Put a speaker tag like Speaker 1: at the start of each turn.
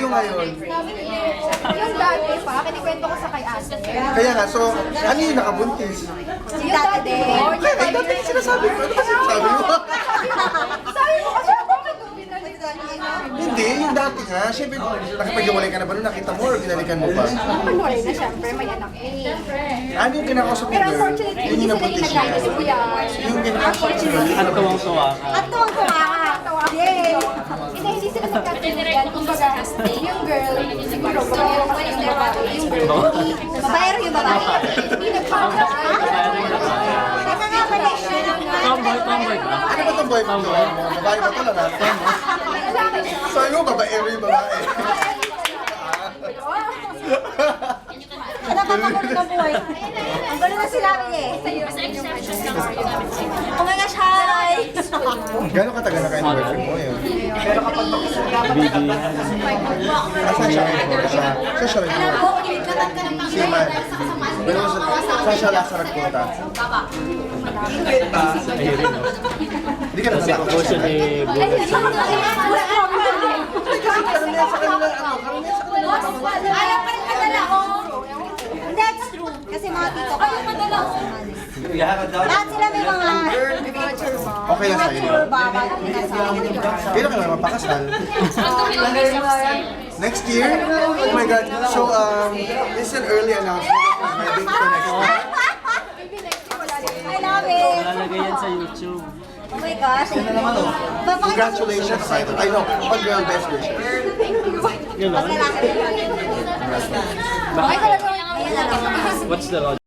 Speaker 1: ngayon?
Speaker 2: Yung dati pa, kinikwento ko sa kay ate.
Speaker 1: Kaya nga, so, ano yung nakabuntis?
Speaker 2: Yung dati din.
Speaker 1: Ay, dati yung sinasabi ko. Ano ba sinasabi mo?
Speaker 2: Sabi mo kasi bakit nung binalitan niya?
Speaker 1: Hindi, yung dati nga. Siyempre, nakipag-iwalay ka na ba nung nakita mo or binalikan mo pa?
Speaker 2: Pag-wala na syempre, may anak eh.
Speaker 1: Ano yung kinakausap ni
Speaker 2: Pero
Speaker 1: girl?
Speaker 2: unfortunately,
Speaker 1: Yun
Speaker 2: hindi
Speaker 1: yung
Speaker 2: sila
Speaker 1: nabuntis niya.
Speaker 2: ginagaya si Kuya.
Speaker 1: Yung kinakausap ni girl.
Speaker 3: Ano tuwang-tuwa ka?
Speaker 2: At tuwang-tuwa ka. Yay! Hindi sila magkatulugan. Kumbaga, yung girl, siguro, babaero kasi yung babae. Yung girl, hindi. Babaero yung babae. Hindi nagpapagay. Teka nga pala siya.
Speaker 3: Tomboy ba?
Speaker 1: Ano ba itong boy mo? Babae ba ito lang? Sabi mo, babaero yung babae.
Speaker 2: Alam ka pa na buhay. Ang gulo na sinabi niya eh. Oh my gosh, hi!
Speaker 1: Gano'ng katagal na kayo ng boyfriend mo yun?
Speaker 3: Bigyan.
Speaker 1: Saan siya kayo? Saan siya rin mo? Si Man. Pero saan siya last na nagpunta?
Speaker 3: Ayun rin, no?
Speaker 1: Hindi ka
Speaker 3: Kasi
Speaker 1: natatapos.
Speaker 3: promotion ni Bulat.
Speaker 2: Ayaw pa rin madala ko. That's true. Kasi mga tito ko. Ayaw madala ko. Lahat sila may mga
Speaker 1: Okay lang sa'yo.
Speaker 2: tour ba bago pinasama.
Speaker 1: Kailan ka naman mapakasal? Next year? Oh my God. So, this is an early announcement of my wedding for next year.
Speaker 2: I love it.
Speaker 3: Lalagay yan sa YouTube.
Speaker 2: Oh my gosh.
Speaker 1: Congratulations, Idol. I know. All girl best wishes.
Speaker 3: Yun, no?
Speaker 2: Pag lalaki.
Speaker 3: Bakit?
Speaker 2: Ayun na lang.
Speaker 3: What's the logic?